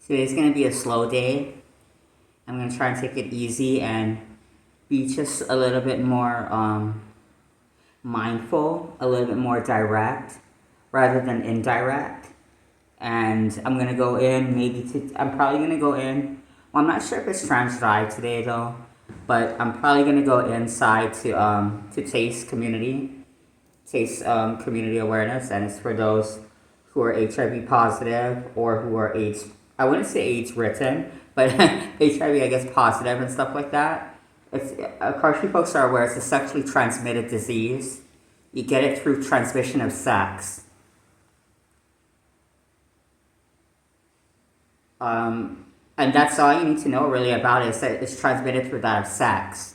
Today's gonna be a slow day. I'm gonna try and take it easy and be just a little bit more mindful, a little bit more direct rather than indirect. And I'm gonna go in I'm probably gonna go in. Well, I'm not sure if it's trans drive today though, but I'm probably gonna go inside to taste community awareness, and it's for those who are HIV positive or who are AIDS. I wouldn't say AIDS written, but HIV, I guess, positive and stuff like that. It's of course, you folks are aware it's a sexually transmitted disease. You get it through transmission of sex. And that's all you need to know really about it, is that it's transmitted through that of sex.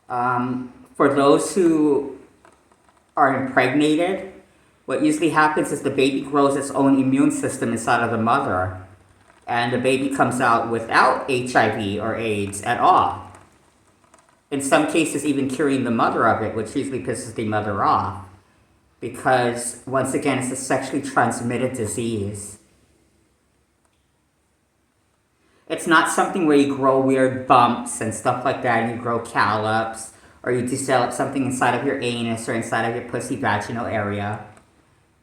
For those who are impregnated, what usually happens is the baby grows its own immune system inside of the mother, and the baby comes out without HIV or AIDS at all. In some cases, even curing the mother of it, which usually pisses the mother off, because once again, it's a sexually transmitted disease. It's not something where you grow weird bumps and stuff like that, and you grow callups, or you develop something inside of your anus or inside of your pussy vaginal area.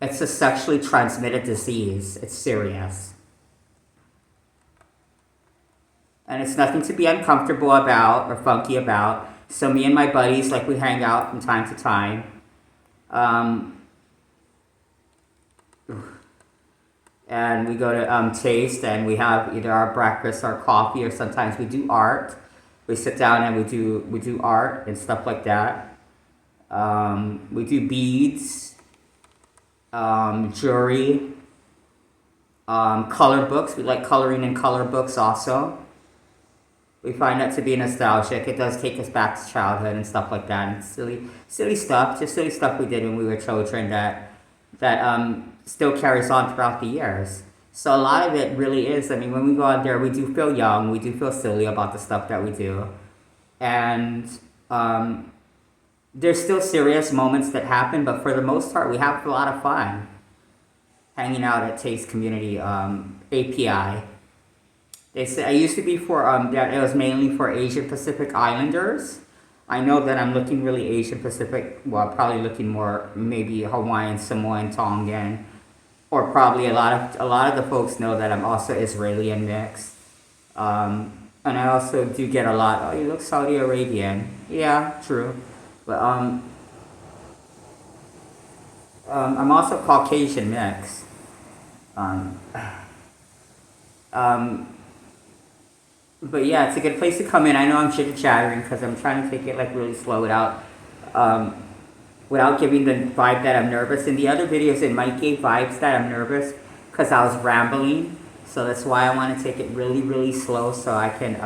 It's a sexually transmitted disease. It's serious. And it's nothing to be uncomfortable about or funky about. So me and my buddies, like, we hang out from time to time. And we go to taste, and we have either our breakfast or coffee, or sometimes we do art. We sit down and we do art and stuff like that. We do beads, jewelry, color books. We like coloring in color books also. We find that to be nostalgic. It does take us back to childhood and stuff like that. And silly stuff, just silly stuff we did when we were children that still carries on throughout the years. So a lot of it really is, I mean, when we go out there, we do feel young, we do feel silly about the stuff that we do. And there's still serious moments that happen, but for the most part, we have a lot of fun hanging out at Taste Community API. They say I used to be for that it was mainly for Asian Pacific Islanders. I know that I'm looking really Asian Pacific. Well, probably looking more maybe Hawaiian, Samoan, Tongan, or probably a lot of the folks know that I'm also Israeli and mixed. And I also do get a lot. Oh, you look Saudi Arabian. Yeah, true. But I'm also Caucasian mix. Um, but yeah, it's a good place to come in. I know I'm chitter-chattering because I'm trying to take it like really slow without giving the vibe that I'm nervous. In the other videos, it might give vibes that I'm nervous because I was rambling. So that's why I want to take it really, really slow so I can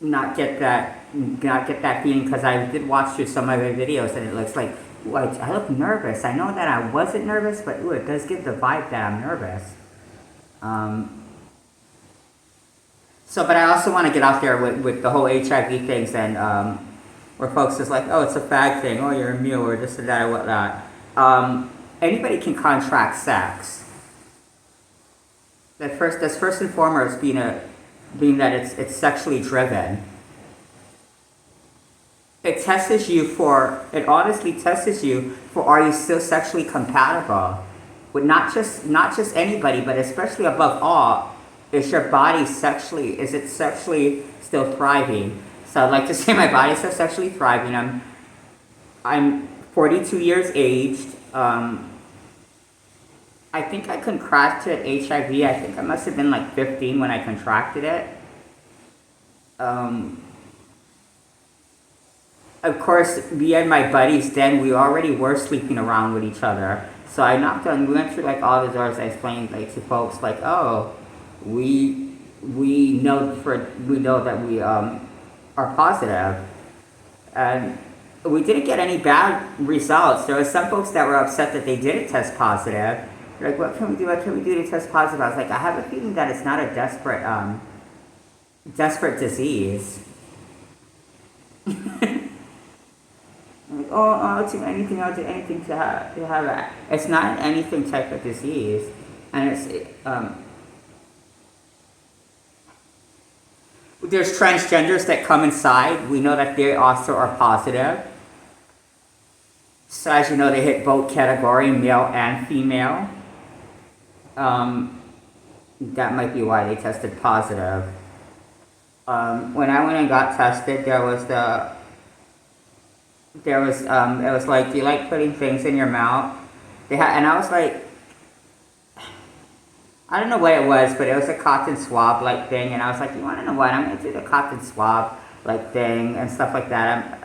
not get that feeling, because I did watch through some of my videos and it looks like, ooh, I look nervous. I know that I wasn't nervous, but ooh, it does give the vibe that I'm nervous. But I also want to get out there with the whole HIV things, and where folks is like, oh, it's a fag thing, oh, you're a mule, or this or that, or whatnot. Anybody can contract sex. That's first and foremost being that it's sexually driven. It honestly tests you for, are you still sexually compatible with not just anybody, but especially above all, is it sexually still thriving? So I'd like to say my body's still sexually thriving. I'm 42 years aged. I think I contracted HIV. I think I must have been like 15 when I contracted it. Of course, me and my buddies then, we already were sleeping around with each other. So I knocked on, we went through like all the doors. I explained like to folks like, oh, we know that we are positive, and we didn't get any bad results. There were some folks that were upset that they didn't test positive. They're like, what can we do? What can we do to test positive? I was like, I have a feeling that it's not a desperate disease. Like, I'll do anything, to have it. It's not an anything type of disease. And there's transgenders that come inside. We know that they also are positive. So as you know, they hit both category, male and female. That might be why they tested positive. When I went and got tested, it was like, do you like putting things in your mouth? And I was like, I don't know what it was, but it was a cotton swab like thing, and I was like, you want to know what? I'm gonna do the cotton swab like thing and stuff like that.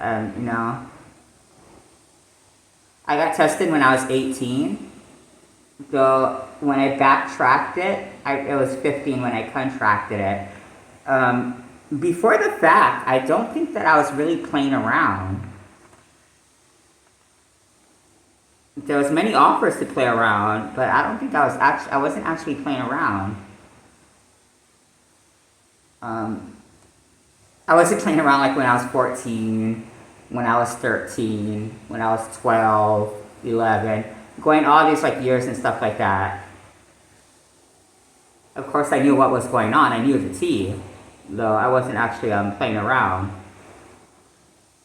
I got tested when I was 18. Though when I backtracked it, it was 15 when I contracted it. Before the fact, I don't think that I was really playing around. There was many offers to play around, but I don't think I wasn't actually playing around. I wasn't playing around like when I was 14, when I was 13, when I was 12, 11, going all these like years and stuff like that. Of course, I knew what was going on. I knew the tea, though I wasn't actually playing around.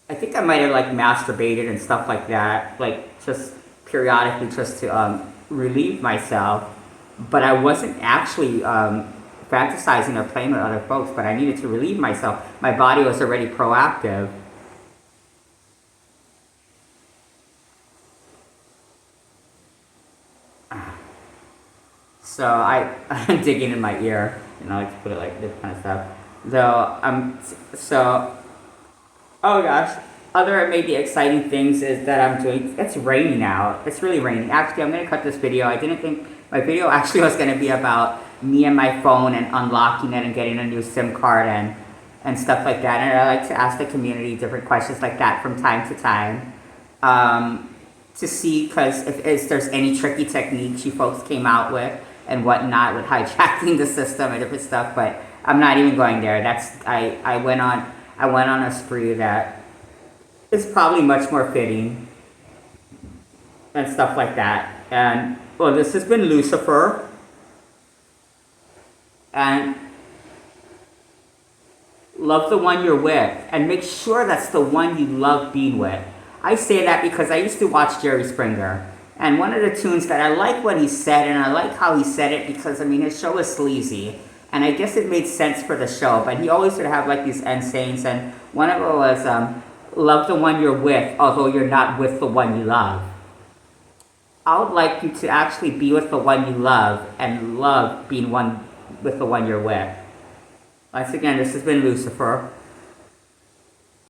I think I might have like masturbated and stuff like that, like just periodically just to relieve myself, but I wasn't actually fantasizing or playing with other folks, but I needed to relieve myself. My body was already proactive. So I'm digging in my ear, and I like to put it like this kind of stuff. Oh gosh, other maybe exciting things is that I'm doing, it's raining out. It's really raining. Actually, I'm going to cut this video. I didn't think my video actually was going to be about me and my phone and unlocking it and getting a new SIM card and stuff like that. And I like to ask the community different questions like that from time to time. To see, because if there's any tricky techniques you folks came out with and whatnot with hijacking the system and different stuff, but I'm not even going there. I went on a spree that is probably much more fitting and stuff like that. And well, this has been Lucifer, and love the one you're with, and make sure that's the one you love being with. I say that because I used to watch Jerry Springer, and one of the tunes that I like what he said, and I like how he said it because, I mean, his show was sleazy, and I guess it made sense for the show, but he always would have like these end sayings, and one of them was, love the one you're with, although you're not with the one you love. I would like you to actually be with the one you love, and love being one with the one you're with. Once again, this has been Lucifer.